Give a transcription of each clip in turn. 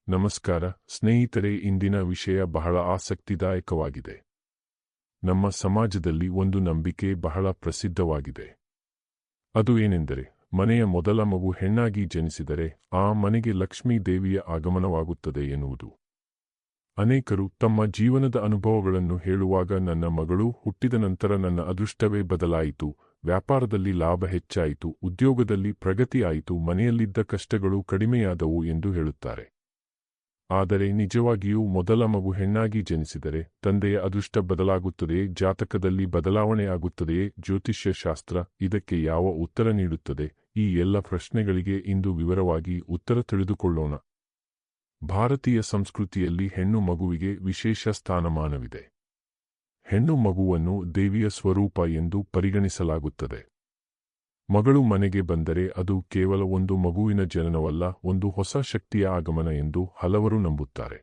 ನಮಸ್ಕಾರ ಸ್ನೇಹಿತರೆ, ಇಂದಿನ ವಿಷಯ ಬಹಳ ಆಸಕ್ತಿದಾಯಕವಾಗಿದೆ. ನಮ್ಮ ಸಮಾಜದಲ್ಲಿ ಒಂದು ನಂಬಿಕೆ ಬಹಳ ಪ್ರಸಿದ್ಧವಾಗಿದೆ. ಅದು ಏನೆಂದರೆ, ಮನೆಯ ಮೊದಲ ಮಗು ಹೆಣ್ಣಾಗಿ ಜನಿಸಿದರೆ ಆ ಮನೆಗೆ ಲಕ್ಷ್ಮೀ ದೇವಿಯ ಆಗಮನವಾಗುತ್ತದೆ ಎನ್ನುವುದು. ಅನೇಕರು ತಮ್ಮ ಜೀವನದ ಅನುಭವಗಳನ್ನು ಹೇಳುವಾಗ, ನನ್ನ ಮಗಳು ಹುಟ್ಟಿದ ನಂತರ ನನ್ನ ಅದೃಷ್ಟವೇ ಬದಲಾಯಿತು, ವ್ಯಾಪಾರದಲ್ಲಿ ಲಾಭ ಹೆಚ್ಚಾಯಿತು, ಉದ್ಯೋಗದಲ್ಲಿ ಪ್ರಗತಿ ಆಯಿತು, ಮನೆಯಲ್ಲಿದ್ದ ಕಷ್ಟಗಳು ಕಡಿಮೆಯಾದವು ಎಂದು ಹೇಳುತ್ತಾರೆ. ಆದರೆ ನಿಜವಾಗಿಯೂ ಮೊದಲ ಮಗು ಹೆಣ್ಣಾಗಿ ಜನಿಸಿದರೆ ತಂದೆಯ ಅದೃಷ್ಟ ಬದಲಾಗುತ್ತದೆಯೇ? ಜಾತಕದಲ್ಲಿ ಬದಲಾವಣೆಯಾಗುತ್ತದೆಯೇ? ಜ್ಯೋತಿಷ್ಯ ಶಾಸ್ತ್ರ ಇದಕ್ಕೆ ಯಾವ ಉತ್ತರ ನೀಡುತ್ತದೆ? ಈ ಎಲ್ಲ ಪ್ರಶ್ನೆಗಳಿಗೆ ಇಂದು ವಿವರವಾಗಿ ಉತ್ತರ ತಿಳಿದುಕೊಳ್ಳೋಣ. ಭಾರತೀಯ ಸಂಸ್ಕೃತಿಯಲ್ಲಿ ಹೆಣ್ಣು ಮಗುವಿಗೆ ವಿಶೇಷ ಸ್ಥಾನಮಾನವಿದೆ. ಹೆಣ್ಣು ಮಗುವನ್ನು ದೇವಿಯ ಸ್ವರೂಪ ಎಂದು ಪರಿಗಣಿಸಲಾಗುತ್ತದೆ. ಮಗಳು ಮನೆಗೆ ಬಂದರೆ ಅದು ಕೇವಲ ಒಂದು ಮಗುವಿನ ಜನನವಲ್ಲ, ಒಂದು ಹೊಸ ಶಕ್ತಿಯ ಆಗಮನ ಎಂದು ಹಲವರು ನಂಬುತ್ತಾರೆ.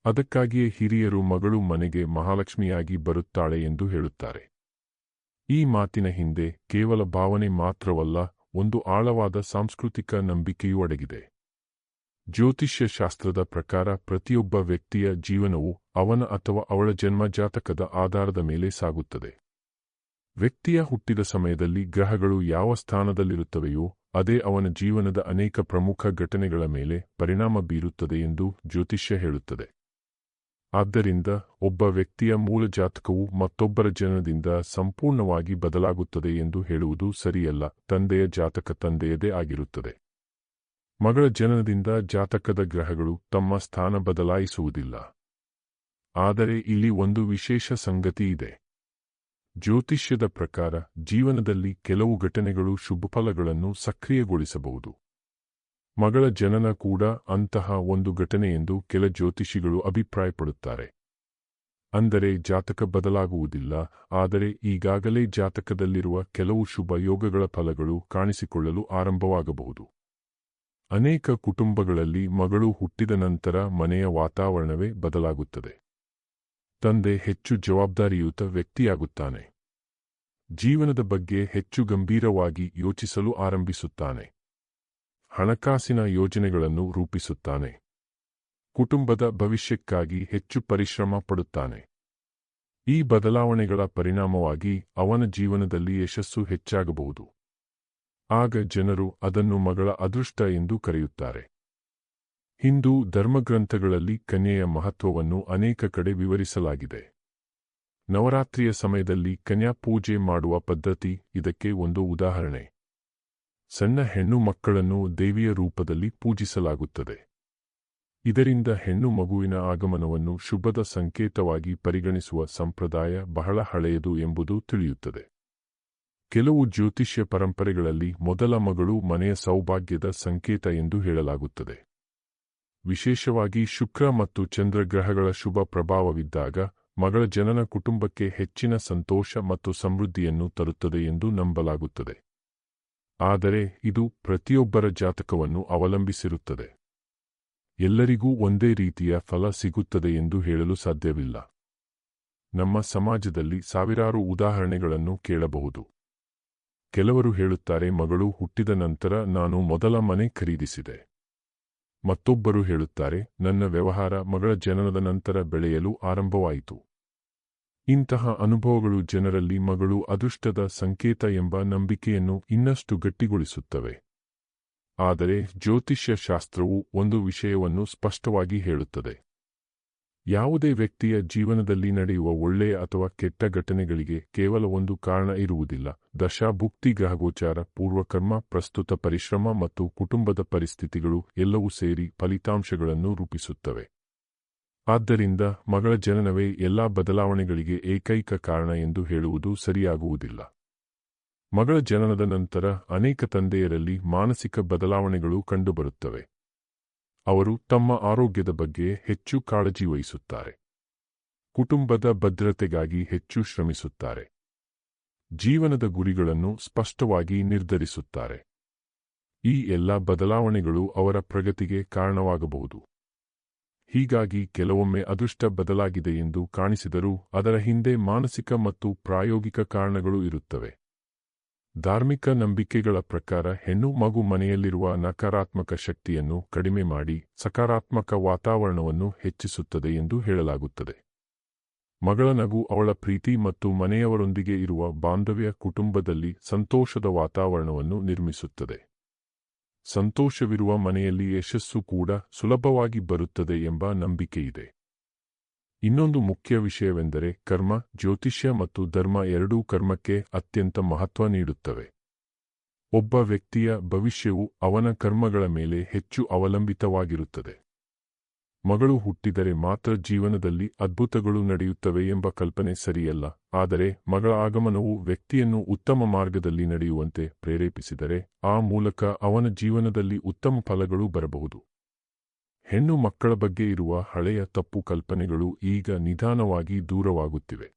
ಅದಕ್ಕಾಗಿಯೇ ಹಿರಿಯರು ಮಗಳು ಮನೆಗೆ ಮಹಾಲಕ್ಷ್ಮಿಯಾಗಿ ಬರುತ್ತಾಳೆ ಎಂದು ಹೇಳುತ್ತಾರೆ. ಈ ಮಾತಿನ ಹಿಂದೆ ಕೇವಲ ಭಾವನೆ ಮಾತ್ರವಲ್ಲ, ಒಂದು ಆಳವಾದ ಸಾಂಸ್ಕೃತಿಕ ನಂಬಿಕೆಯೂ ಅಡಗಿದೆ. ಜ್ಯೋತಿಷ್ಯ ಶಾಸ್ತ್ರದ ಪ್ರಕಾರ ಪ್ರತಿಯೊಬ್ಬ ವ್ಯಕ್ತಿಯ ಜೀವನವು ಅವನ ಅಥವಾ ಅವಳ ಜನ್ಮ ಜಾತಕದ ಆಧಾರದ ಮೇಲೆ ಸಾಗುತ್ತದೆ. ವ್ಯಕ್ತಿಯ ಹುಟ್ಟಿದ ಸಮಯದಲ್ಲಿ ಗ್ರಹಗಳು ಯಾವ ಸ್ಥಾನದಲ್ಲಿರುತ್ತವೆಯೋ ಅದೇ ಅವನ ಜೀವನದ ಅನೇಕ ಪ್ರಮುಖ ಘಟನೆಗಳ ಮೇಲೆ ಪರಿಣಾಮ ಬೀರುತ್ತದೆ ಎಂದು ಜ್ಯೋತಿಷ್ಯ ಹೇಳುತ್ತದೆ. ಆದ್ದರಿಂದ ಒಬ್ಬ ವ್ಯಕ್ತಿಯ ಮೂಲ ಜಾತಕವು ಮತ್ತೊಬ್ಬರ ಜನನದಿಂದ ಸಂಪೂರ್ಣವಾಗಿ ಬದಲಾಗುತ್ತದೆ ಎಂದು ಹೇಳುವುದು ಸರಿಯಲ್ಲ. ತಂದೆಯ ಜಾತಕ ತಂದೆಯದೇ ಆಗಿರುತ್ತದೆ. ಮಗಳ ಜನನದಿಂದ ಜಾತಕದ ಗ್ರಹಗಳು ತಮ್ಮ ಸ್ಥಾನ ಬದಲಾಯಿಸುವುದಿಲ್ಲ. ಆದರೆ ಇಲ್ಲಿ ಒಂದು ವಿಶೇಷ ಸಂಗತಿ ಇದೆ. ಜ್ಯೋತಿಷ್ಯದ ಪ್ರಕಾರ ಜೀವನದಲ್ಲಿ ಕೆಲವು ಘಟನೆಗಳು ಶುಭಫಲಗಳನ್ನು ಸಕ್ರಿಯಗೊಳಿಸಬಹುದು. ಮಗಳ ಜನನ ಕೂಡ ಅಂತಹ ಒಂದು ಘಟನೆ ಎಂದು ಕೆಲ ಜ್ಯೋತಿಷಿಗಳು ಅಭಿಪ್ರಾಯಪಡುತ್ತಾರೆ. ಅಂದರೆ ಜಾತಕ ಬದಲಾಗುವುದಿಲ್ಲ, ಆದರೆ ಈಗಾಗಲೇ ಜಾತಕದಲ್ಲಿರುವ ಕೆಲವು ಶುಭ ಯೋಗಗಳ ಫಲಗಳು ಕಾಣಿಸಿಕೊಳ್ಳಲು ಆರಂಭವಾಗಬಹುದು. ಅನೇಕ ಕುಟುಂಬಗಳಲ್ಲಿ ಮಗಳು ಹುಟ್ಟಿದ ನಂತರ ಮನೆಯ ವಾತಾವರಣವೇ ಬದಲಾಗುತ್ತದೆ. ತಂದೆ ಹೆಚ್ಚು ಜವಾಬ್ದಾರಿಯುತ ವ್ಯಕ್ತಿಯಾಗುತ್ತಾನೆ. ಜೀವನದ ಬಗ್ಗೆ ಹೆಚ್ಚು ಗಂಭೀರವಾಗಿ ಯೋಚಿಸಲು ಆರಂಭಿಸುತ್ತಾನೆ. ಹಣಕಾಸಿನ ಯೋಜನೆಗಳನ್ನು ರೂಪಿಸುತ್ತಾನೆ. ಕುಟುಂಬದ ಭವಿಷ್ಯಕ್ಕಾಗಿ ಹೆಚ್ಚು ಪರಿಶ್ರಮ ಪಡುತ್ತಾನೆ. ಈ ಬದಲಾವಣೆಗಳ ಪರಿಣಾಮವಾಗಿ ಅವನ ಜೀವನದಲ್ಲಿ ಯಶಸ್ಸು ಹೆಚ್ಚಾಗಬಹುದು. ಆಗ ಜನರು ಅದನ್ನು ಮಗಳ ಅದೃಷ್ಟ ಎಂದು ಕರೆಯುತ್ತಾರೆ. ಹಿಂದೂ ಧರ್ಮಗ್ರಂಥಗಳಲ್ಲಿ ಕನ್ಯೆಯ ಮಹತ್ವವನ್ನು ಅನೇಕ ಕಡೆ ವಿವರಿಸಲಾಗಿದೆ. ನವರಾತ್ರಿಯ ಸಮಯದಲ್ಲಿ ಕನ್ಯಾ ಪೂಜೆ ಮಾಡುವ ಪದ್ಧತಿ ಇದಕ್ಕೆ ಒಂದು ಉದಾಹರಣೆ. ಸಣ್ಣ ಹೆಣ್ಣು ಮಕ್ಕಳನ್ನು ದೇವಿಯ ರೂಪದಲ್ಲಿ ಪೂಜಿಸಲಾಗುತ್ತದೆ. ಇದರಿಂದ ಹೆಣ್ಣು ಮಗುವಿನ ಆಗಮನವನ್ನು ಶುಭದ ಸಂಕೇತವಾಗಿ ಪರಿಗಣಿಸುವ ಸಂಪ್ರದಾಯ ಬಹಳ ಹಳೆಯದು ಎಂಬುದು ತಿಳಿಯುತ್ತದೆ. ಕೆಲವು ಜ್ಯೋತಿಷ್ಯ ಪರಂಪರೆಗಳಲ್ಲಿ ಮೊದಲ ಮಗಳು ಮನೆಯ ಸೌಭಾಗ್ಯದ ಸಂಕೇತ ಎಂದು ಹೇಳಲಾಗುತ್ತದೆ. ವಿಶೇಷವಾಗಿ ಶುಕ್ರ ಮತ್ತು ಚಂದ್ರ ಗ್ರಹಗಳ ಶುಭ ಪ್ರಭಾವವಿದ್ದಾಗ ಮಗಳ ಜನನ ಕುಟುಂಬಕ್ಕೆ ಹೆಚ್ಚಿನ ಸಂತೋಷ ಮತ್ತು ಸಮೃದ್ಧಿಯನ್ನು ತರುತ್ತದೆ ಎಂದು ನಂಬಲಾಗುತ್ತದೆ. ಆದರೆ ಇದು ಪ್ರತಿಯೊಬ್ಬರ ಜಾತಕವನ್ನು ಅವಲಂಬಿಸಿರುತ್ತದೆ. ಎಲ್ಲರಿಗೂ ಒಂದೇ ರೀತಿಯ ಫಲ ಸಿಗುತ್ತದೆ ಎಂದು ಹೇಳಲು ಸಾಧ್ಯವಿಲ್ಲ. ನಮ್ಮ ಸಮಾಜದಲ್ಲಿ ಸಾವಿರಾರು ಉದಾಹರಣೆಗಳನ್ನು ಕೇಳಬಹುದು. ಕೆಲವರು ಹೇಳುತ್ತಾರೆ, ಮಗಳು ಹುಟ್ಟಿದ ನಂತರ ನಾನು ಮೊದಲ ಮನೆ ಖರೀದಿಸಿದೆ. ಮತ್ತೊಬ್ಬರು ಹೇಳುತ್ತಾರೆ, ನನ್ನ ವ್ಯವಹಾರ ಮಗಳ ಜನನದ ನಂತರ ಬೆಳೆಯಲು ಆರಂಭವಾಯಿತು. ಇಂತಹ ಅನುಭವಗಳು ಜನರಲ್ಲಿ ಮಗಳು ಅದೃಷ್ಟದ ಸಂಕೇತ ಎಂಬ ನಂಬಿಕೆಯನ್ನು ಇನ್ನಷ್ಟು ಗಟ್ಟಿಗೊಳಿಸುತ್ತವೆ. ಆದರೆ ಜ್ಯೋತಿಷ್ಯ ಶಾಸ್ತ್ರವು ಒಂದು ವಿಷಯವನ್ನು ಸ್ಪಷ್ಟವಾಗಿ ಹೇಳುತ್ತದೆ. ಯಾವುದೇ ವ್ಯಕ್ತಿಯ ಜೀವನದಲ್ಲಿ ನಡೆಯುವ ಒಳ್ಳೆಯ ಅಥವಾ ಕೆಟ್ಟ ಘಟನೆಗಳಿಗೆ ಕೇವಲ ಒಂದು ಕಾರಣ ಇರುವುದಿಲ್ಲ. ದಶಾ, ಭುಕ್ತಿ, ಗ್ರಹಗೋಚಾರ, ಪೂರ್ವಕರ್ಮ, ಪ್ರಸ್ತುತ ಪರಿಶ್ರಮ ಮತ್ತು ಕುಟುಂಬದ ಪರಿಸ್ಥಿತಿಗಳು ಎಲ್ಲವೂ ಸೇರಿ ಫಲಿತಾಂಶಗಳನ್ನು ರೂಪಿಸುತ್ತವೆ. ಆದ್ದರಿಂದ ಮಗಳ ಜನನವೇ ಎಲ್ಲಾ ಬದಲಾವಣೆಗಳಿಗೆ ಏಕೈಕ ಕಾರಣ ಎಂದು ಹೇಳುವುದು ಸರಿಯಾಗುವುದಿಲ್ಲ. ಮಗಳ ಜನನದ ನಂತರ ಅನೇಕ ತಂದೆಯರಲ್ಲಿ ಮಾನಸಿಕ ಬದಲಾವಣೆಗಳು ಕಂಡುಬರುತ್ತವೆ. ಅವರು ತಮ್ಮ ಆರೋಗ್ಯದ ಬಗ್ಗೆ ಹೆಚ್ಚು ಕಾಳಜಿ ವಹಿಸುತ್ತಾರೆ. ಕುಟುಂಬದ ಭದ್ರತೆಗಾಗಿ ಹೆಚ್ಚು ಶ್ರಮಿಸುತ್ತಾರೆ. ಜೀವನದ ಗುರಿಗಳನ್ನು ಸ್ಪಷ್ಟವಾಗಿ ನಿರ್ಧರಿಸುತ್ತಾರೆ. ಈ ಎಲ್ಲ ಬದಲಾವಣೆಗಳು ಅವರ ಪ್ರಗತಿಗೆ ಕಾರಣವಾಗಬಹುದು. ಹೀಗಾಗಿ ಕೆಲವೊಮ್ಮೆ ಅದೃಷ್ಟ ಬದಲಾಗಿದೆ ಎಂದು ಕಾಣಿಸಿದರೂ ಅದರ ಹಿಂದೆ ಮಾನಸಿಕ ಮತ್ತು ಪ್ರಾಯೋಗಿಕ ಕಾರಣಗಳು ಇರುತ್ತವೆ. ಧಾರ್ಮಿಕ ನಂಬಿಕೆಗಳ ಪ್ರಕಾರ ಹೆಣ್ಣು ಮಗು ಮನೆಯಲ್ಲಿರುವ ನಕಾರಾತ್ಮಕ ಶಕ್ತಿಯನ್ನು ಕಡಿಮೆ ಮಾಡಿ ಸಕಾರಾತ್ಮಕ ವಾತಾವರಣವನ್ನು ಹೆಚ್ಚಿಸುತ್ತದೆ ಎಂದು ಹೇಳಲಾಗುತ್ತದೆ. ಮಗಳ ನಗು ಅವಳ ಪ್ರೀತಿ ಮತ್ತು ಮನೆಯವರೊಂದಿಗೆ ಇರುವ ಬಾಂಧವ್ಯ ಕುಟುಂಬದಲ್ಲಿ ಸಂತೋಷದ ವಾತಾವರಣವನ್ನು ನಿರ್ಮಿಸುತ್ತದೆ. ಸಂತೋಷವಿರುವ ಮನೆಯಲ್ಲಿ ಯಶಸ್ಸು ಕೂಡ ಸುಲಭವಾಗಿ ಬರುತ್ತದೆ ಎಂಬ ನಂಬಿಕೆಯಿದೆ. ಇನ್ನೊಂದು ಮುಖ್ಯ ವಿಷಯವೆಂದರೆ ಕರ್ಮ. ಜ್ಯೋತಿಷ್ಯ ಮತ್ತು ಧರ್ಮ ಎರಡೂ ಕರ್ಮಕ್ಕೆ ಅತ್ಯಂತ ಮಹತ್ವ ನೀಡುತ್ತವೆ. ಒಬ್ಬ ವ್ಯಕ್ತಿಯ ಭವಿಷ್ಯವು ಅವನ ಕರ್ಮಗಳ ಮೇಲೆ ಹೆಚ್ಚು ಅವಲಂಬಿತವಾಗಿರುತ್ತದೆ. ಮಗಳು ಹುಟ್ಟಿದರೆ ಮಾತ್ರ ಜೀವನದಲ್ಲಿ ಅದ್ಭುತಗಳು ನಡೆಯುತ್ತವೆ ಎಂಬ ಕಲ್ಪನೆ ಸರಿಯಲ್ಲ. ಆದರೆ ಮಗಳ ಆಗಮನವು ವ್ಯಕ್ತಿಯನ್ನು ಉತ್ತಮ ಮಾರ್ಗದಲ್ಲಿ ನಡೆಯುವಂತೆ ಪ್ರೇರೇಪಿಸಿದರೆ ಆ ಮೂಲಕ ಅವನ ಜೀವನದಲ್ಲಿ ಉತ್ತಮ ಫಲಗಳು ಬರಬಹುದು. ಹೆಣ್ಣು ಮಕ್ಕಳ ಬಗ್ಗೆ ಇರುವ ಹಳೆಯ ತಪ್ಪು ಕಲ್ಪನೆಗಳು ಈಗ ನಿಧಾನವಾಗಿ ದೂರವಾಗುತ್ತಿವೆ.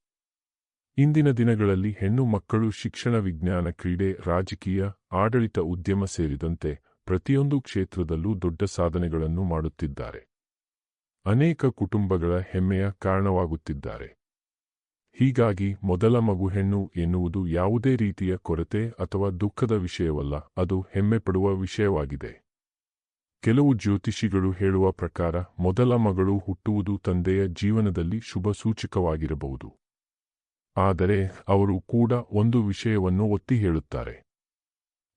ಇಂದಿನ ದಿನಗಳಲ್ಲಿ ಹೆಣ್ಣು ಮಕ್ಕಳು ಶಿಕ್ಷಣ, ವಿಜ್ಞಾನ, ಕ್ರೀಡೆ, ರಾಜಕೀಯ, ಆಡಳಿತ, ಉದ್ಯಮ ಸೇರಿದಂತೆ ಪ್ರತಿಯೊಂದು ಕ್ಷೇತ್ರದಲ್ಲೂ ದೊಡ್ಡ ಸಾಧನೆಗಳನ್ನು ಮಾಡುತ್ತಿದ್ದಾರೆ. ಅನೇಕ ಕುಟುಂಬಗಳ ಹೆಮ್ಮೆಯ ಕಾರಣವಾಗುತ್ತಿದ್ದಾರೆ. ಹೀಗಾಗಿ ಮೊದಲ ಮಗು ಹೆಣ್ಣು ಎನ್ನುವುದು ಯಾವುದೇ ರೀತಿಯ ಕೊರತೆ ಅಥವಾ ದುಃಖದ ವಿಷಯವಲ್ಲ, ಅದು ಹೆಮ್ಮೆಪಡುವ ವಿಷಯವಾಗಿದೆ. ಕೆಲವು ಜ್ಯೋತಿಷಿಗಳು ಹೇಳುವ ಪ್ರಕಾರ ಮೊದಲ ಮಗಳು ಹುಟ್ಟುವುದು ತಂದೆಯ ಜೀವನದಲ್ಲಿ ಶುಭ ಸೂಚಕವಾಗಿರಬಹುದು. ಆದರೆ ಅವರು ಕೂಡ ಒಂದು ವಿಷಯವನ್ನು ಒತ್ತಿ ಹೇಳುತ್ತಾರೆ.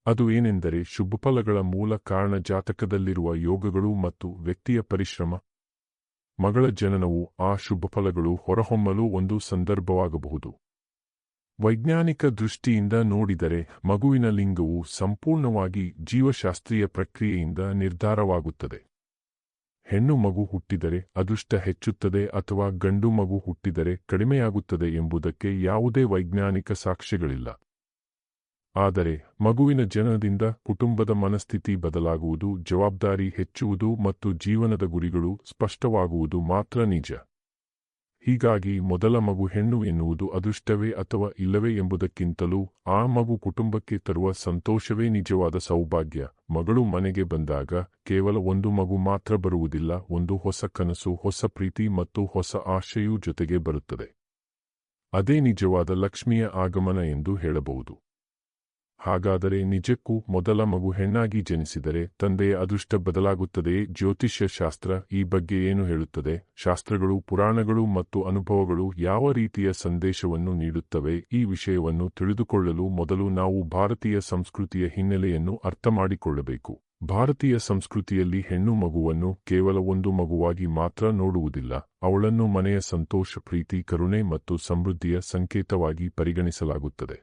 ಅದು ಏನೆಂದರೆ ಶುಭಫಲಗಳ ಮೂಲ ಕಾರಣ ಜಾತಕದಲ್ಲಿರುವ ಯೋಗಗಳು ಮತ್ತು ವ್ಯಕ್ತಿಯ ಪರಿಶ್ರಮ. ಮಗಳ ಜನನವು ಆ ಶುಭಫಲಗಳು ಹೊರಹೊಮ್ಮಲು ಒಂದು ಸಂದರ್ಭವಾಗಬಹುದು. ವೈಜ್ಞಾನಿಕ ದೃಷ್ಟಿಯಿಂದ ನೋಡಿದರೆ ಮಗುವಿನ ಲಿಂಗವು ಸಂಪೂರ್ಣವಾಗಿ ಜೀವಶಾಸ್ತ್ರೀಯ ಪ್ರಕ್ರಿಯೆಯಿಂದ ನಿರ್ಧಾರವಾಗುತ್ತದೆ. ಹೆಣ್ಣು ಮಗು ಹುಟ್ಟಿದರೆ ಅದೃಷ್ಟ ಹೆಚ್ಚುತ್ತದೆ ಅಥವಾ ಗಂಡು ಮಗು ಹುಟ್ಟಿದರೆ ಕಡಿಮೆಯಾಗುತ್ತದೆ ಎಂಬುದಕ್ಕೆ ಯಾವುದೇ ವೈಜ್ಞಾನಿಕ ಸಾಕ್ಷ್ಯಗಳಿಲ್ಲ. ಆದರೆ ಮಗುವಿನ ಜನನದಿಂದ ಕುಟುಂಬದ ಮನಸ್ಥಿತಿ ಬದಲಾಗುವುದು, ಜವಾಬ್ದಾರಿ ಹೆಚ್ಚುವುದು ಮತ್ತು ಜೀವನದ ಗುರಿಗಳು ಸ್ಪಷ್ಟವಾಗುವುದು ಮಾತ್ರ ನಿಜ. ಹೀಗಾಗಿ ಮೊದಲ ಮಗು ಹೆಣ್ಣು ಎನ್ನುವುದು ಅದೃಷ್ಟವೇ ಅಥವಾ ಇಲ್ಲವೇ ಎಂಬುದಕ್ಕಿಂತಲೂ ಆ ಮಗು ಕುಟುಂಬಕ್ಕೆ ತರುವ ಸಂತೋಷವೇ ನಿಜವಾದ ಸೌಭಾಗ್ಯ. ಮಗಳು ಮನೆಗೆ ಬಂದಾಗ ಕೇವಲ ಒಂದು ಮಗು ಮಾತ್ರ ಬರುವುದಿಲ್ಲ, ಒಂದು ಹೊಸ ಕನಸು, ಹೊಸ ಪ್ರೀತಿ ಮತ್ತು ಹೊಸ ಆಶೆಯೂ ಜೊತೆಗೆ ಬರುತ್ತದೆ. ಅದೇ ನಿಜವಾದ ಲಕ್ಷ್ಮಿಯ ಆಗಮನ ಎಂದು ಹೇಳಬಹುದು. ಹಾಗಾದರೆ ನಿಜಕ್ಕೂ ಮೊದಲ ಮಗು ಹೆಣ್ಣಾಗಿ ಜನಿಸಿದರೆ ತಂದೆಯ ಅದೃಷ್ಟ ಬದಲಾಗುತ್ತದೆಯೇ? ಜ್ಯೋತಿಷ್ಯ ಶಾಸ್ತ್ರ ಈ ಬಗ್ಗೆ ಏನು ಹೇಳುತ್ತದೆ? ಶಾಸ್ತ್ರಗಳು, ಪುರಾಣಗಳು ಮತ್ತು ಅನುಭವಗಳು ಯಾವ ರೀತಿಯ ಸಂದೇಶವನ್ನು ನೀಡುತ್ತವೆ? ಈ ವಿಷಯವನ್ನು ತಿಳಿದುಕೊಳ್ಳಲು ಮೊದಲು ನಾವು ಭಾರತೀಯ ಸಂಸ್ಕೃತಿಯ ಹಿನ್ನೆಲೆಯನ್ನು ಅರ್ಥಮಾಡಿಕೊಳ್ಳಬೇಕು. ಭಾರತೀಯ ಸಂಸ್ಕೃತಿಯಲ್ಲಿ ಹೆಣ್ಣು ಮಗುವನ್ನು ಕೇವಲ ಒಂದು ಮಗುವಾಗಿ ಮಾತ್ರ ನೋಡುವುದಿಲ್ಲ, ಅವಳನ್ನು ಮನೆಯ ಸಂತೋಷ, ಪ್ರೀತಿ, ಕರುಣೆ ಮತ್ತು ಸಮೃದ್ಧಿಯ ಸಂಕೇತವಾಗಿ ಪರಿಗಣಿಸಲಾಗುತ್ತದೆ.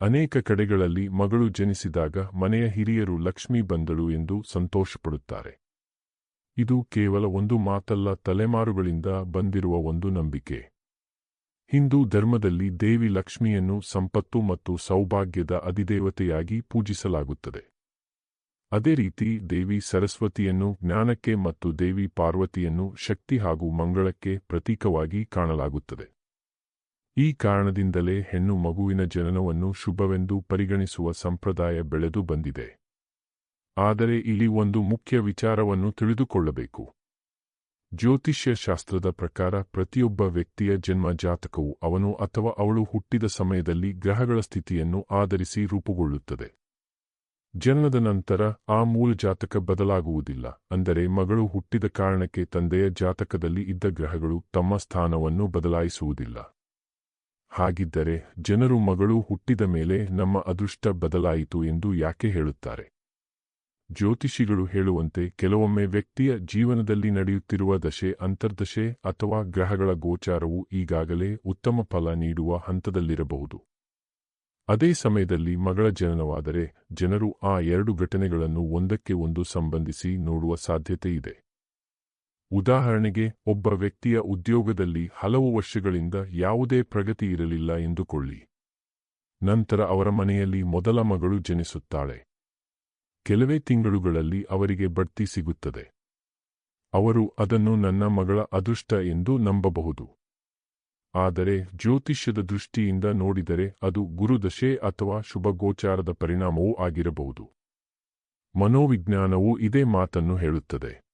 ಅನೇಕ ಕಡೆಗಳಲ್ಲಿ ಮಗಳು ಜನಿಸಿದಾಗ ಮನೆಯ ಹಿರಿಯರು ಲಕ್ಷ್ಮಿ ಬಂದಳು ಎಂದು ಸಂತೋಷಪಡುತ್ತಾರೆ. ಇದು ಕೇವಲ ಒಂದು ಮಾತಲ್ಲ, ತಲೆಮಾರುಗಳಿಂದ ಬಂದಿರುವ ಒಂದು ನಂಬಿಕೆ. ಹಿಂದೂ ಧರ್ಮದಲ್ಲಿ ದೇವಿ ಲಕ್ಷ್ಮಿಯನ್ನು ಸಂಪತ್ತು ಮತ್ತು ಸೌಭಾಗ್ಯದ ಅಧಿದೇವತೆಯಾಗಿ ಪೂಜಿಸಲಾಗುತ್ತದೆ. ಅದೇ ರೀತಿ ದೇವಿ ಸರಸ್ವತಿಯನ್ನು ಜ್ಞಾನಕ್ಕೆ ಮತ್ತು ದೇವಿ ಪಾರ್ವತಿಯನ್ನು ಶಕ್ತಿ ಹಾಗೂ ಮಂಗಳಕ್ಕೆ ಪ್ರತೀಕವಾಗಿ ಕಾಣಲಾಗುತ್ತದೆ. ಈ ಕಾರಣದಿಂದಲೇ ಹೆಣ್ಣು ಮಗುವಿನ ಜನನವನ್ನು ಶುಭವೆಂದು ಪರಿಗಣಿಸುವ ಸಂಪ್ರದಾಯ ಬೆಳೆದು ಬಂದಿದೆ. ಆದರೆ ಇಲ್ಲಿ ಒಂದು ಮುಖ್ಯ ವಿಚಾರವನ್ನು ತಿಳಿದುಕೊಳ್ಳಬೇಕು. ಜ್ಯೋತಿಷ್ಯ ಶಾಸ್ತ್ರದ ಪ್ರಕಾರ ಪ್ರತಿಯೊಬ್ಬ ವ್ಯಕ್ತಿಯ ಜನ್ಮ ಜಾತಕವು ಅವನು ಅಥವಾ ಅವಳು ಹುಟ್ಟಿದ ಸಮಯದಲ್ಲಿ ಗ್ರಹಗಳ ಸ್ಥಿತಿಯನ್ನು ಆಧರಿಸಿ ರೂಪುಗೊಳ್ಳುತ್ತದೆ. ಜನನದ ನಂತರ ಆ ಮೂಲ ಜಾತಕ ಬದಲಾಗುವುದಿಲ್ಲ. ಅಂದರೆ ಮಗಳು ಹುಟ್ಟಿದ ಕಾರಣಕ್ಕೆ ತಂದೆಯ ಜಾತಕದಲ್ಲಿ ಇದ್ದ ಗ್ರಹಗಳು ತಮ್ಮ ಸ್ಥಾನವನ್ನು ಬದಲಾಯಿಸುವುದಿಲ್ಲ. ಹಾಗಿದ್ದರೆ ಜನರು ಮಗಳು ಹುಟ್ಟಿದ ಮೇಲೆ ನಮ್ಮ ಅದೃಷ್ಟ ಬದಲಾಯಿತು ಎಂದು ಯಾಕೆ ಹೇಳುತ್ತಾರೆ? ಜ್ಯೋತಿಷಿಗಳು ಹೇಳುವಂತೆ ಕೆಲವೊಮ್ಮೆ ವ್ಯಕ್ತಿಯ ಜೀವನದಲ್ಲಿ ನಡೆಯುತ್ತಿರುವ ದಶೆ, ಅಂತರ್ದಶೆ ಅಥವಾ ಗ್ರಹಗಳ ಗೋಚಾರವು ಈಗಾಗಲೇ ಉತ್ತಮ ಫಲ ನೀಡುವ ಹಂತದಲ್ಲಿರಬಹುದು. ಅದೇ ಸಮಯದಲ್ಲಿ ಮಗಳ ಜನನವಾದರೆ ಜನರು ಆ ಎರಡು ಘಟನೆಗಳನ್ನು ಒಂದಕ್ಕೆ ಒಂದು ಸಂಬಂಧಿಸಿ ನೋಡುವ ಸಾಧ್ಯತೆ ಇದೆ. ಉದಾಹರಣೆಗೆ, ಒಬ್ಬ ವ್ಯಕ್ತಿಯ ಉದ್ಯೋಗದಲ್ಲಿ ಹಲವು ವರ್ಷಗಳಿಂದ ಯಾವುದೇ ಪ್ರಗತಿ ಇರಲಿಲ್ಲ ಎಂದುಕೊಳ್ಳಿ. ನಂತರ ಅವರ ಮನೆಯಲ್ಲಿ ಮೊದಲ ಮಗಳು ಜನಿಸುತ್ತಾಳೆ. ಕೆಲವೇ ತಿಂಗಳುಗಳಲ್ಲಿ ಅವರಿಗೆ ಬಡ್ತಿ ಸಿಗುತ್ತದೆ. ಅವರು ಅದನ್ನು ನನ್ನ ಮಗಳ ಅದೃಷ್ಟ ಎಂದು ನಂಬಬಹುದು. ಆದರೆ ಜ್ಯೋತಿಷ್ಯದ ದೃಷ್ಟಿಯಿಂದ ನೋಡಿದರೆ ಅದು ಗುರುದಶೆ ಅಥವಾ ಶುಭಗೋಚಾರದ ಪರಿಣಾಮವೂ ಆಗಿರಬಹುದು. ಮನೋವಿಜ್ಞಾನವು ಇದೇ ಮಾತನ್ನು ಹೇಳುತ್ತದೆ.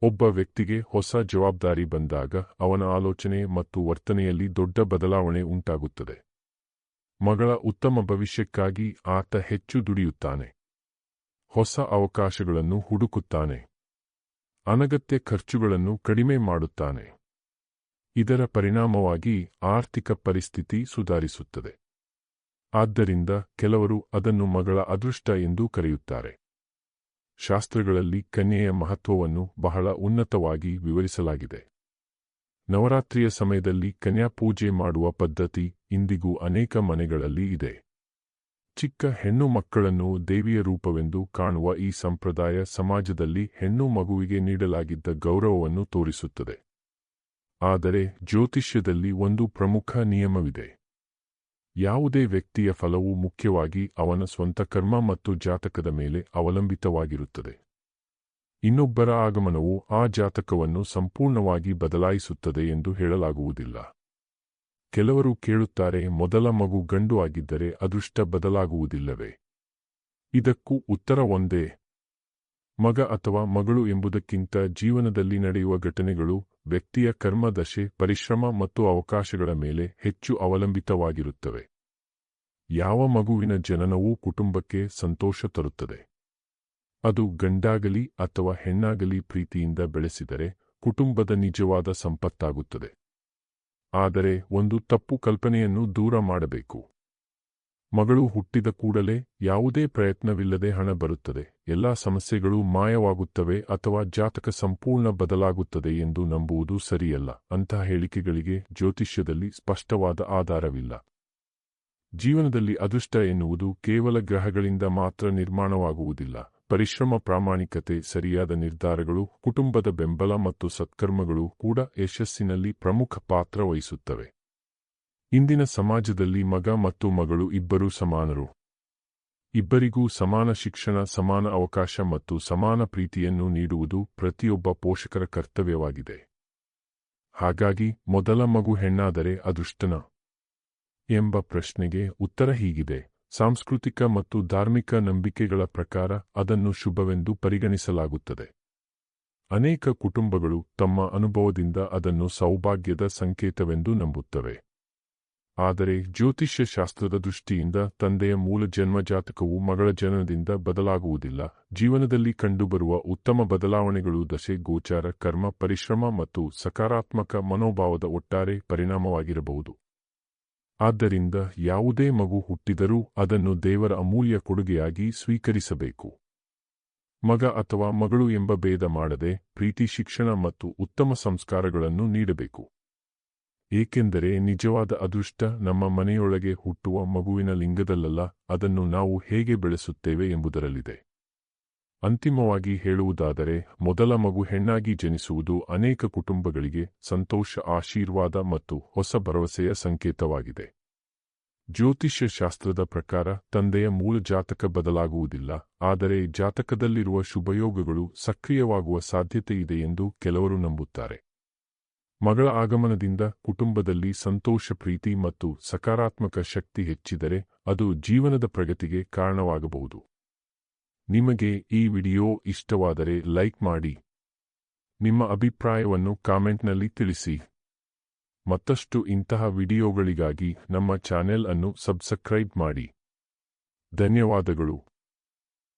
ಒಬ್ಬ ವ್ಯಕ್ತಿಗೆ ಹೊಸ ಜವಾಬ್ದಾರಿ ಬಂದಾಗ ಅವನ ಆಲೋಚನೆ ಮತ್ತು ವರ್ತನೆಯಲ್ಲಿ ದೊಡ್ಡ ಬದಲಾವಣೆ ಉಂಟಾಗುತ್ತದೆ. ಮಗಳ ಉತ್ತಮ ಭವಿಷ್ಯಕ್ಕಾಗಿ ಆತ ಹೆಚ್ಚು ದುಡಿಯುತ್ತಾನೆ. ಹೊಸ ಅವಕಾಶಗಳನ್ನು ಹುಡುಕುತ್ತಾನೆ. ಅನಗತ್ಯ ಖರ್ಚುಗಳನ್ನು ಕಡಿಮೆ ಮಾಡುತ್ತಾನೆ. ಇದರ ಪರಿಣಾಮವಾಗಿ ಆರ್ಥಿಕ ಪರಿಸ್ಥಿತಿ ಸುಧಾರಿಸುತ್ತದೆ. ಆದ್ದರಿಂದ ಕೆಲವರು ಅದನ್ನು ಮಗಳ ಅದೃಷ್ಟ ಎಂದು ಕರೆಯುತ್ತಾರೆ. ಶಾಸ್ತ್ರಗಳಲ್ಲಿ ಕನ್ಯೆಯ ಮಹತ್ವವನ್ನು ಬಹಳ ಉನ್ನತವಾಗಿ ವಿವರಿಸಲಾಗಿದೆ. ನವರಾತ್ರಿಯ ಸಮಯದಲ್ಲಿ ಕನ್ಯಾ ಪೂಜೆ ಮಾಡುವ ಪದ್ಧತಿ ಇಂದಿಗೂ ಅನೇಕ ಮನೆಗಳಲ್ಲಿ ಇದೆ. ಚಿಕ್ಕ ಹೆಣ್ಣು ಮಕ್ಕಳನ್ನು ದೇವಿಯ ರೂಪವೆಂದು ಕಾಣುವ ಈ ಸಂಪ್ರದಾಯ ಸಮಾಜದಲ್ಲಿ ಹೆಣ್ಣು ಮಗುವಿಗೆ ನೀಡಲಾಗಿದ್ದ ಗೌರವವನ್ನು ತೋರಿಸುತ್ತದೆ. ಆದರೆ ಜ್ಯೋತಿಷ್ಯದಲ್ಲಿ ಒಂದು ಪ್ರಮುಖ ನಿಯಮವಿದೆ. ಯಾವುದೇ ವ್ಯಕ್ತಿಯ ಫಲವು ಮುಖ್ಯವಾಗಿ ಅವನ ಸ್ವಂತ ಕರ್ಮ ಮತ್ತು ಜಾತಕದ ಮೇಲೆ ಅವಲಂಬಿತವಾಗಿರುತ್ತದೆ. ಇನ್ನೊಬ್ಬರ ಆಗಮನವು ಆ ಜಾತಕವನ್ನು ಸಂಪೂರ್ಣವಾಗಿ ಬದಲಾಯಿಸುತ್ತದೆ ಎಂದು ಹೇಳಲಾಗುವುದಿಲ್ಲ. ಕೆಲವರು ಕೇಳುತ್ತಾರೆ, ಮೊದಲ ಮಗು ಗಂಡು ಆಗಿದ್ದರೆ ಅದೃಷ್ಟ ಬದಲಾಗುವುದಿಲ್ಲವೇ? ಇದಕ್ಕೂ ಉತ್ತರ ಒಂದೇ. ಮಗ ಅಥವಾ ಮಗಳು ಎಂಬುದಕ್ಕಿಂತ ಜೀವನದಲ್ಲಿ ನಡೆಯುವ ಘಟನೆಗಳು ವ್ಯಕ್ತಿಯ ಕರ್ಮದಶೆ, ಪರಿಶ್ರಮ ಮತ್ತು ಅವಕಾಶಗಳ ಮೇಲೆ ಹೆಚ್ಚು ಅವಲಂಬಿತವಾಗಿರುತ್ತವೆ. ಯಾವ ಮಗುವಿನ ಜನನವೂ ಕುಟುಂಬಕ್ಕೆ ಸಂತೋಷ ತರುತ್ತದೆ. ಅದು ಗಂಡಾಗಲಿ ಅಥವಾ ಹೆಣ್ಣಾಗಲಿ ಪ್ರೀತಿಯಿಂದ ಬೆಳೆಸಿದರೆ ಕುಟುಂಬದ ನಿಜವಾದ ಸಂಪತ್ತಾಗುತ್ತದೆ. ಆದರೆ ಒಂದು ತಪ್ಪು ಕಲ್ಪನೆಯನ್ನು ದೂರ ಮಾಡಬೇಕು. ಮಗಳು ಹುಟ್ಟಿದ ಕೂಡಲೇ ಯಾವುದೇ ಪ್ರಯತ್ನವಿಲ್ಲದೆ ಹಣ ಬರುತ್ತದೆ, ಎಲ್ಲಾ ಸಮಸ್ಯೆಗಳು ಮಾಯವಾಗುತ್ತವೆ ಅಥವಾ ಜಾತಕ ಸಂಪೂರ್ಣ ಬದಲಾಗುತ್ತದೆ ಎಂದು ನಂಬುವುದು ಸರಿಯಲ್ಲ. ಅಂತಹ ಹೇಳಿಕೆಗಳಿಗೆ ಜ್ಯೋತಿಷ್ಯದಲ್ಲಿ ಸ್ಪಷ್ಟವಾದ ಆಧಾರವಿಲ್ಲ. ಜೀವನದಲ್ಲಿ ಅದೃಷ್ಟ ಎನ್ನುವುದು ಕೇವಲ ಗ್ರಹಗಳಿಂದ ಮಾತ್ರ ನಿರ್ಮಾಣವಾಗುವುದಿಲ್ಲ. ಪರಿಶ್ರಮ, ಪ್ರಾಮಾಣಿಕತೆ, ಸರಿಯಾದ ನಿರ್ಧಾರಗಳು, ಕುಟುಂಬದ ಬೆಂಬಲ ಮತ್ತು ಸತ್ಕರ್ಮಗಳು ಕೂಡ ಯಶಸ್ಸಿನಲ್ಲಿ ಪ್ರಮುಖ ಪಾತ್ರ ವಹಿಸುತ್ತವೆ. ಇಂದಿನ ಸಮಾಜದಲ್ಲಿ ಮಗ ಮತ್ತು ಮಗಳು ಇಬ್ಬರೂ ಸಮಾನರು. ಇಬ್ಬರಿಗೂ ಸಮಾನ ಶಿಕ್ಷಣ, ಸಮಾನ ಅವಕಾಶ ಮತ್ತು ಸಮಾನ ಪ್ರೀತಿಯನ್ನು ನೀಡುವುದು ಪ್ರತಿಯೊಬ್ಬ ಪೋಷಕರ ಕರ್ತವ್ಯವಾಗಿದೆ. ಹಾಗಾಗಿ ಮೊದಲ ಮಗು ಹೆಣ್ಣಾದರೆ ಅದೃಷ್ಟನ ಎಂಬ ಪ್ರಶ್ನೆಗೆ ಉತ್ತರ ಹೀಗಿದೆ. ಸಾಂಸ್ಕೃತಿಕ ಮತ್ತು ಧಾರ್ಮಿಕ ನಂಬಿಕೆಗಳ ಪ್ರಕಾರ ಅದನ್ನು ಶುಭವೆಂದು ಪರಿಗಣಿಸಲಾಗುತ್ತದೆ. ಅನೇಕ ಕುಟುಂಬಗಳು ತಮ್ಮ ಅನುಭವದಿಂದ ಅದನ್ನು ಸೌಭಾಗ್ಯದ ಸಂಕೇತವೆಂದು ನಂಬುತ್ತವೆ. ಆದರೆ ಜ್ಯೋತಿಷ್ಯ ಶಾಸ್ತ್ರದ ದೃಷ್ಟಿಯಿಂದ ತಂದೆಯ ಮೂಲ ಜನ್ಮಜಾತಕವು ಮಗಳ ಜನನದಿಂದ ಬದಲಾಗುವುದಿಲ್ಲ. ಜೀವನದಲ್ಲಿ ಕಂಡುಬರುವ ಉತ್ತಮ ಬದಲಾವಣೆಗಳು ದಶೆ, ಗೋಚಾರ, ಕರ್ಮ, ಪರಿಶ್ರಮ ಮತ್ತು ಸಕಾರಾತ್ಮಕ ಮನೋಭಾವದ ಒಟ್ಟಾರೆ ಪರಿಣಾಮವಾಗಿರಬಹುದು. ಆದ್ದರಿಂದ ಯಾವುದೇ ಮಗು ಹುಟ್ಟಿದರೂ ಅದನ್ನು ದೇವರ ಅಮೂಲ್ಯ ಕೊಡುಗೆಯಾಗಿ ಸ್ವೀಕರಿಸಬೇಕು. ಮಗ ಅಥವಾ ಮಗಳು ಎಂಬ ಭೇದ ಮಾಡದೆ ಪ್ರೀತಿ, ಶಿಕ್ಷಣ ಮತ್ತು ಉತ್ತಮ ಸಂಸ್ಕಾರಗಳನ್ನು ನೀಡಬೇಕು. ಏಕೆಂದರೆ ನಿಜವಾದ ಅದೃಷ್ಟ ನಮ್ಮ ಮನೆಯೊಳಗೆ ಹುಟ್ಟುವ ಮಗುವಿನ ಲಿಂಗದಲ್ಲಲ್ಲ, ಅದನ್ನು ನಾವು ಹೇಗೆ ಬೆಳೆಸುತ್ತೇವೆ ಎಂಬುದರಲ್ಲಿದೆ. ಅಂತಿಮವಾಗಿ ಹೇಳುವುದಾದರೆ, ಮೊದಲ ಮಗು ಹೆಣ್ಣಾಗಿ ಜನಿಸುವುದು ಅನೇಕ ಕುಟುಂಬಗಳಿಗೆ ಸಂತೋಷ, ಆಶೀರ್ವಾದ ಮತ್ತು ಹೊಸ ಭರವಸೆಯ ಸಂಕೇತವಾಗಿದೆ. ಜ್ಯೋತಿಷ್ಯ ಶಾಸ್ತ್ರದ ಪ್ರಕಾರ ತಂದೆಯ ಮೂಲ ಜಾತಕ ಬದಲಾಗುವುದಿಲ್ಲ, ಆದರೆ ಜಾತಕದಲ್ಲಿರುವ ಶುಭಯೋಗಗಳು ಸಕ್ರಿಯವಾಗುವ ಸಾಧ್ಯತೆಯಿದೆ ಎಂದು ಕೆಲವರು ನಂಬುತ್ತಾರೆ. ಮಗಳ ಆಗಮನದಿಂದ ಕುಟುಂಬದಲ್ಲಿ ಸಂತೋಷ, ಪ್ರೀತಿ ಮತ್ತು ಸಕಾರಾತ್ಮಕ ಶಕ್ತಿ ಹೆಚ್ಚಿದರೆ ಅದು ಜೀವನದ ಪ್ರಗತಿಗೆ ಕಾರಣವಾಗಬಹುದು. ನಿಮಗೆ ಈ ವಿಡಿಯೋ ಇಷ್ಟವಾದರೆ ಲೈಕ್ ಮಾಡಿ. ನಿಮ್ಮ ಅಭಿಪ್ರಾಯವನ್ನು ಕಾಮೆಂಟ್ನಲ್ಲಿ ತಿಳಿಸಿ. ಮತ್ತಷ್ಟು ಇಂತಹ ವಿಡಿಯೋಗಳಿಗಾಗಿ ನಮ್ಮ ಚಾನೆಲ್ ಅನ್ನು ಸಬ್ಸ್ಕ್ರೈಬ್ ಮಾಡಿ. ಧನ್ಯವಾದಗಳು.